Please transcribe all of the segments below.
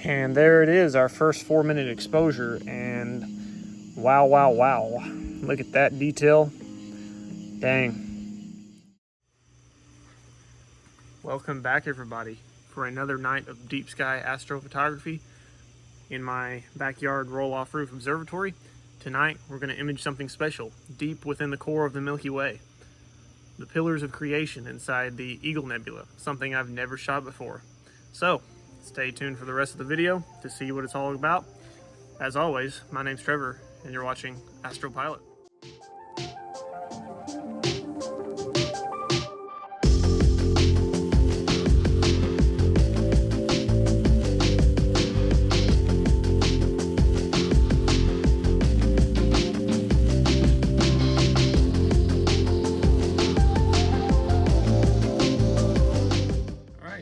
And there it is, our first 4-minute exposure, and wow, wow, wow. Look at that detail. Dang. Welcome back, everybody, for another night of deep sky astrophotography in my backyard roll-off roof observatory. Tonight, we're going to image something special deep within the core of the Milky Way. The pillars of creation inside the Eagle Nebula, something I've never shot before. So, stay tuned for the rest of the video to see what it's all about. As always, my name's Trevor, and you're watching Astro Pilot.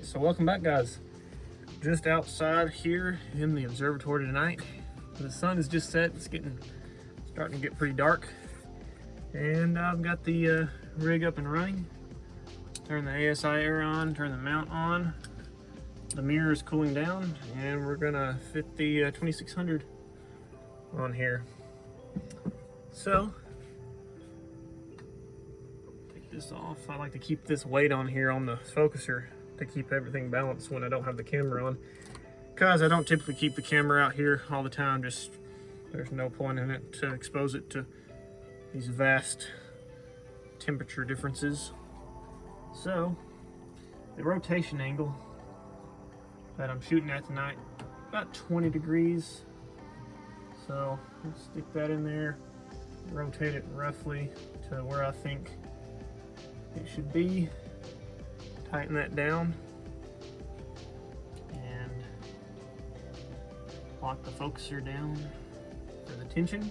So welcome back, guys. Just outside here in the observatory tonight. The sun is just set. It's starting to get pretty dark, and I've got the rig up and running. Turn the ASI air on, turn the mount on. The mirror is cooling down, and we're gonna fit the 2600 on here. So take this off. I like to keep this weight on here on the focuser to keep everything balanced when I don't have the camera on, because I don't typically keep the camera out here all the time. Just there's no point in it to expose it to these vast temperature differences. So the rotation angle that I'm shooting at tonight, about 20 degrees. So let's stick that in there, rotate it roughly to where I think it should be. Tighten that down and lock the focuser down for the tension.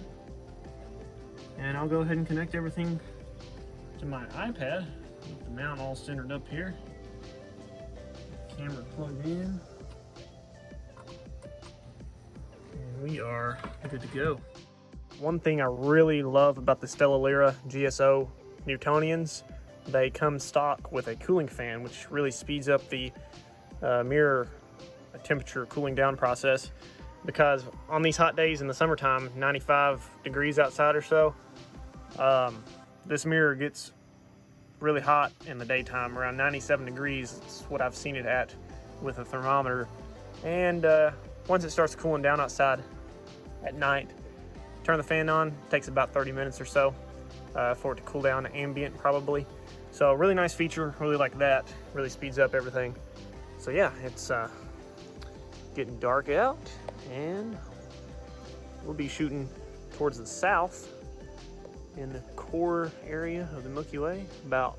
And I'll go ahead and connect everything to my iPad. Get the mount all centered up here. Camera plugged in. And we are good to go. One thing I really love about the Stellar GSO Newtonians, they come stock with a cooling fan, which really speeds up the mirror temperature cooling down process, because on these hot days in the summertime, 95 degrees outside or so, this mirror gets really hot in the daytime. Around 97 degrees is what I've seen it at with a thermometer. And once it starts cooling down outside at night, turn the fan on. It takes about 30 minutes or so for it to cool down to ambient, probably. So really nice feature, really like that. Really speeds up everything. So yeah, it's getting dark out, and we'll be shooting towards the south in the core area of the Milky Way, about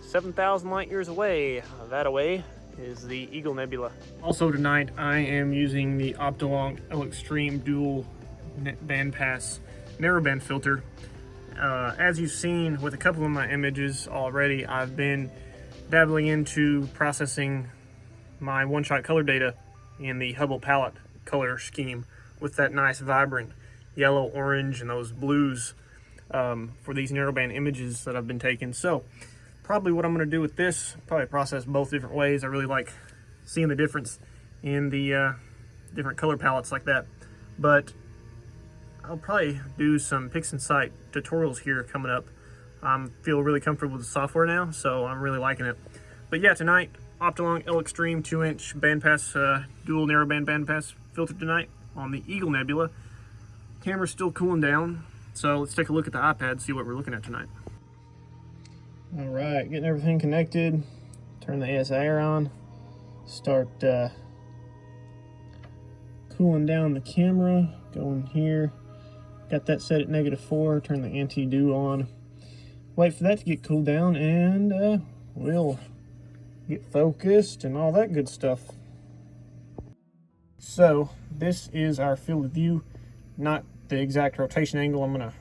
7,000 light years away. That away is the Eagle Nebula. Also tonight, I am using the Optolong L-Extreme dual bandpass narrowband filter. As you've seen with a couple of my images already, I've been dabbling into processing my one-shot color data in the Hubble palette color scheme with that nice vibrant yellow, orange, and those blues for these narrowband images that I've been taking. So probably what I'm going to do with this, probably process both different ways. I really like seeing the difference in the different color palettes like that. But I'll probably do some PixInsight tutorials here coming up. I feel really comfortable with the software now, so I'm really liking it. But yeah, tonight, Optolong L-Extreme 2-inch bandpass, dual narrowband bandpass filter tonight on the Eagle Nebula. Camera's still cooling down, so let's take a look at the iPad, see what we're looking at tonight. All right, getting everything connected. Turn the ASI air on. Start cooling down the camera. Go in here. Got that set at -4, turn the anti-dew on. Wait for that to get cooled down, and we'll get focused and all that good stuff. So this is our field of view, not the exact rotation angle. I'm gonna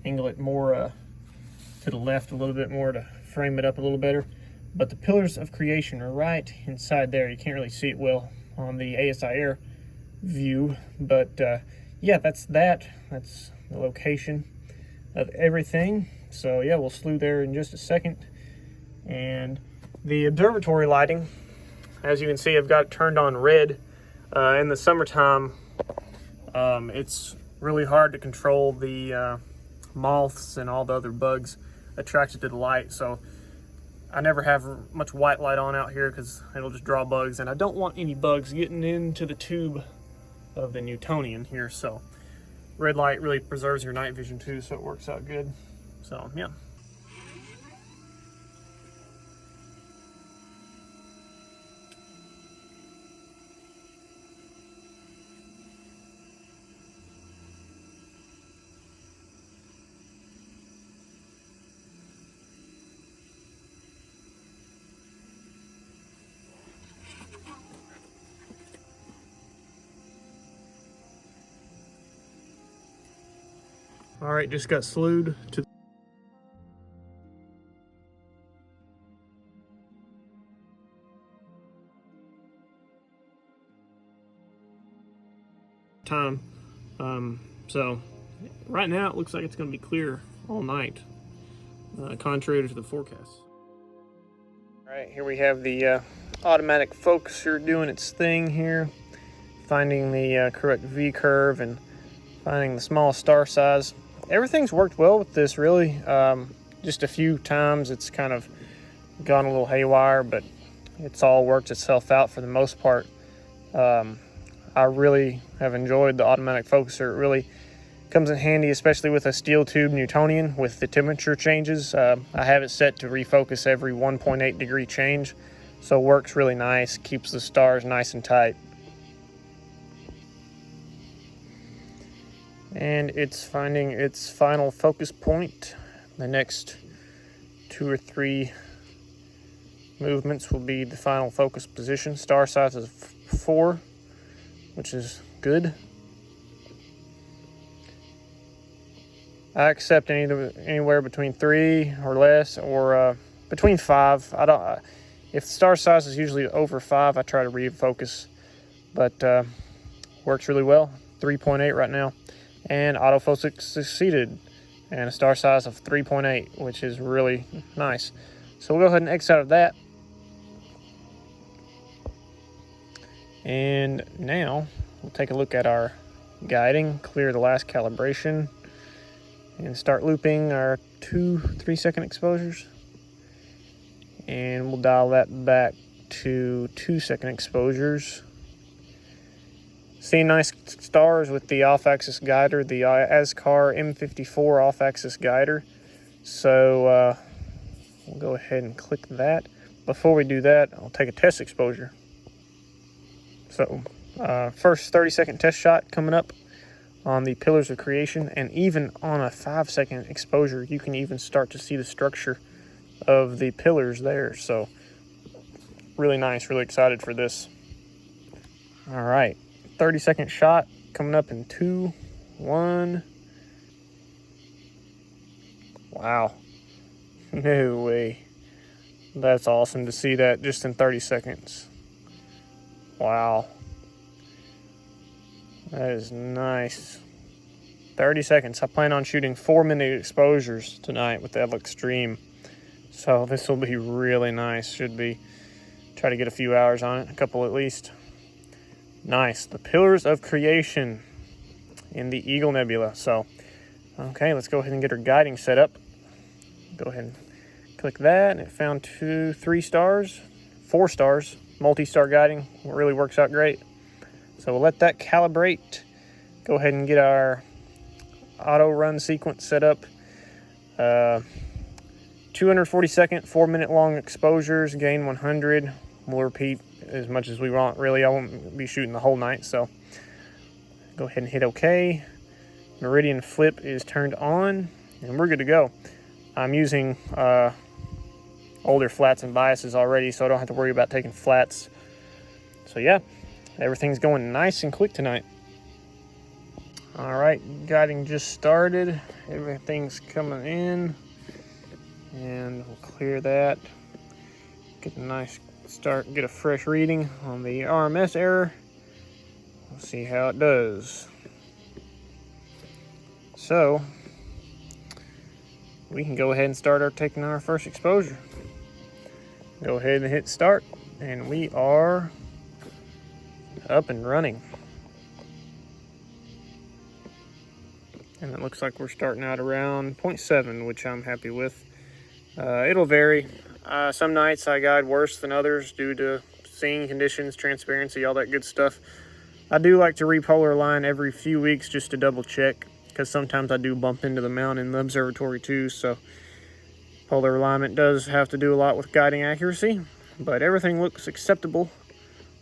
angle it more to the left a little bit more to frame it up a little better. But the pillars of creation are right inside there. You can't really see it well on the ASI air view, but yeah, that's the location of everything. So yeah, we'll slew there in just a second. And the observatory lighting, as you can see, I've got it turned on red. In the summertime, it's really hard to control the moths and all the other bugs attracted to the light. So I never have much white light on out here because it'll just draw bugs, and I don't want any bugs getting into the tube of the Newtonian here. So red light really preserves your night vision too, so it works out good. So yeah. All right, just got slewed to time. So right now it looks like it's going to be clear all night, contrary to the forecast. All right, here we have the automatic focuser doing its thing here, finding the correct V curve and finding the small star size. Everything's worked well with this, really. Just a few times it's kind of gone a little haywire, but it's all worked itself out for the most part. I really have enjoyed the automatic focuser. It really comes in handy, especially with a steel tube Newtonian with the temperature changes. I have it set to refocus every 1.8 degree change, so it works really nice, keeps the stars nice and tight. And it's finding its final focus point. The next 2 or 3 movements will be the final focus position. Star size is 4, which is good. I accept anywhere between 3 or less, or between 5. If star size is usually over 5, I try to refocus, but works really well. 3.8 right now. And autofocus succeeded, and a star size of 3.8, which is really nice. So we'll go ahead and X out of that. And now we'll take a look at our guiding, clear the last calibration, and start looping our 2-3 second exposures. And we'll dial that back to 2 second exposures. Seeing nice stars with the off-axis guider, the ASCAR M54 off-axis guider. So we'll go ahead and click that. Before we do that, I'll take a test exposure. So first 30-second test shot coming up on the Pillars of Creation, and even on a 5-second exposure, you can even start to see the structure of the pillars there. So really nice, really excited for this. All right. 30-second shot coming up in 2, 1. Wow. No way. That's awesome to see that just in 30 seconds. Wow. That is nice. 30 seconds. I plan on shooting 4-minute exposures tonight with the Extreme. So this will be really nice. Should be. Try to get a few hours on it, a couple at least. Nice. The Pillars of Creation in the Eagle Nebula. So, okay, let's go ahead and get our guiding set up. Go ahead and click that, and it found 4 stars. Multi-star guiding really works out great. So we'll let that calibrate. Go ahead and get our auto run sequence set up. 240-second, 4-minute long exposures, gain 100. We'll repeat as much as we want. Really, I won't be shooting the whole night, so go ahead and hit OK. Meridian flip is turned on, and we're good to go. I'm using older flats and biases already, so I don't have to worry about taking flats. So yeah, everything's going nice and quick tonight. All right, guiding just started. Everything's coming in, and we'll clear that. Get a nice start, get a fresh reading on the RMS error. We'll see how it does. So we can go ahead and start taking our first exposure. Go ahead and hit start, and we are up and running. And it looks like we're starting out around 0.7, which I'm happy with. It'll vary. Some nights I guide worse than others due to seeing conditions, transparency, all that good stuff. I do like to repolar line every few weeks just to double check, because sometimes I do bump into the mount in the observatory too, so polar alignment does have to do a lot with guiding accuracy. But everything looks acceptable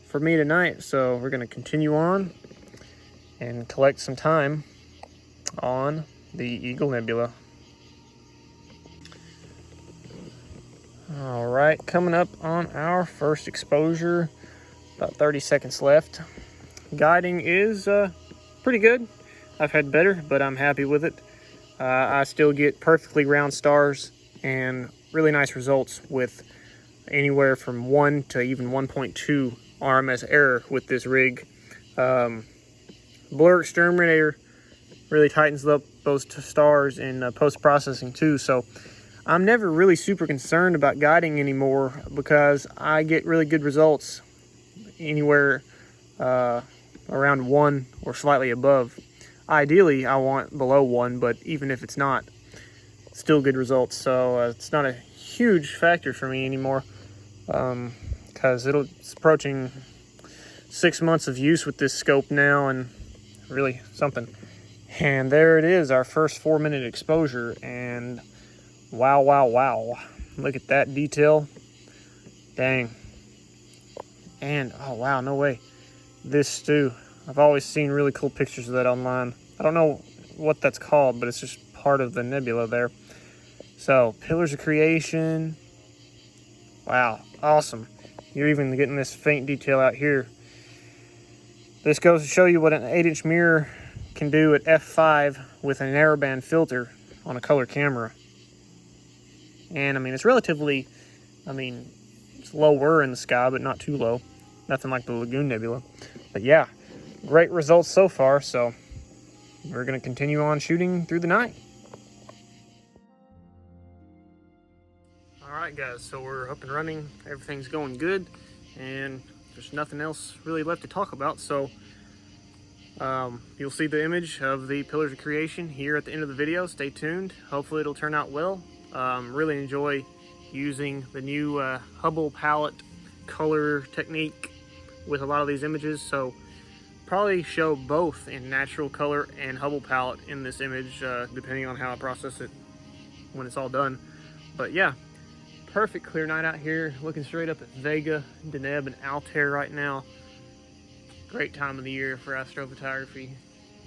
for me tonight, so we're going to continue on and collect some time on the Eagle Nebula. All right, coming up on our first exposure, about 30 seconds left. Guiding is pretty good. I've had better, but I'm happy with it. I still get perfectly round stars and really nice results with anywhere from 1 to even 1.2 RMS error with this rig. Blur exterminator really tightens up those stars in post-processing too, so I'm never really super concerned about guiding anymore because I get really good results anywhere around 1 or slightly above. Ideally, I want below 1, but even if it's not, still good results. So it's not a huge factor for me anymore because it's approaching 6 months of use with this scope now, and really something. And there it is, our first 4-minute exposure, and wow, wow, wow. Look at that detail. Dang. And, oh wow, no way. This stew. I've always seen really cool pictures of that online. I don't know what that's called, but it's just part of the nebula there. So, pillars of creation. Wow, awesome. You're even getting this faint detail out here. This goes to show you what an 8-inch mirror can do at f5 with an narrowband filter on a color camera. And I mean, it's relatively, it's lower in the sky, but not too low. Nothing like the Lagoon Nebula. But yeah, great results so far, so we're going to continue on shooting through the night. Alright guys, so we're up and running. Everything's going good, and there's nothing else really left to talk about, so you'll see the image of the pillars of creation here at the end of the video. Stay tuned. Hopefully it'll turn out well. Really enjoy using the new Hubble palette color technique with a lot of these images, so probably show both in natural color and Hubble palette in this image, depending on how I process it when it's all done. But yeah, perfect clear night out here, looking straight up at Vega, Deneb, and Altair right now. Great time of the year for astrophotography.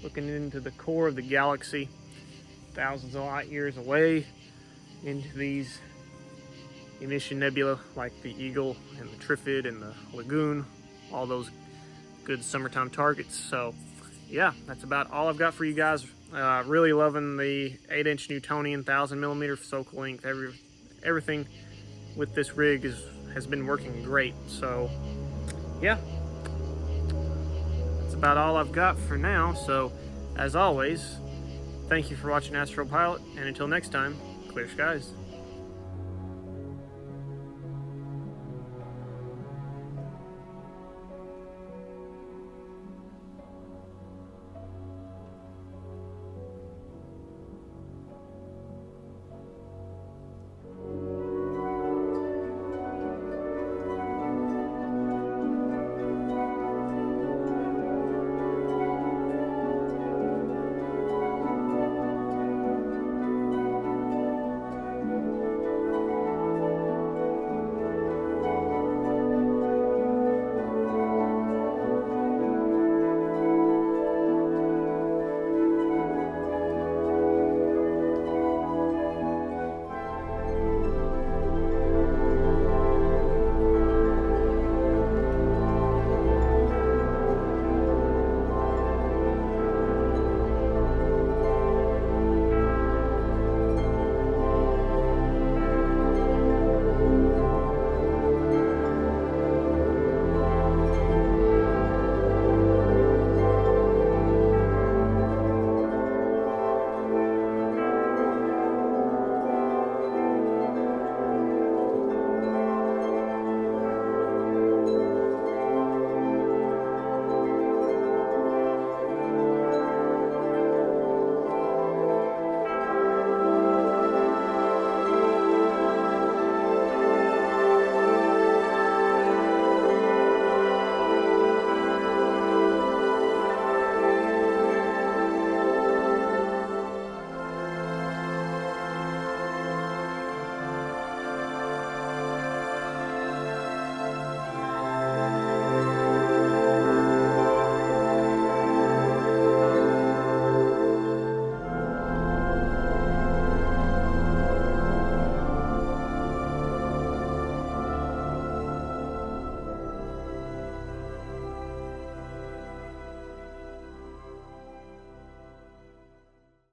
Looking into the core of the galaxy, thousands of light years away, into these emission nebula like the Eagle and the Trifid and the Lagoon, all those good summertime targets. So yeah, that's about all I've got for you guys. Really loving the 8-inch Newtonian 1000mm focal length. Everything with this rig has been working great. So yeah, that's about all I've got for now. So as always, thank you for watching Astro Pilot, and until next time, clear skies.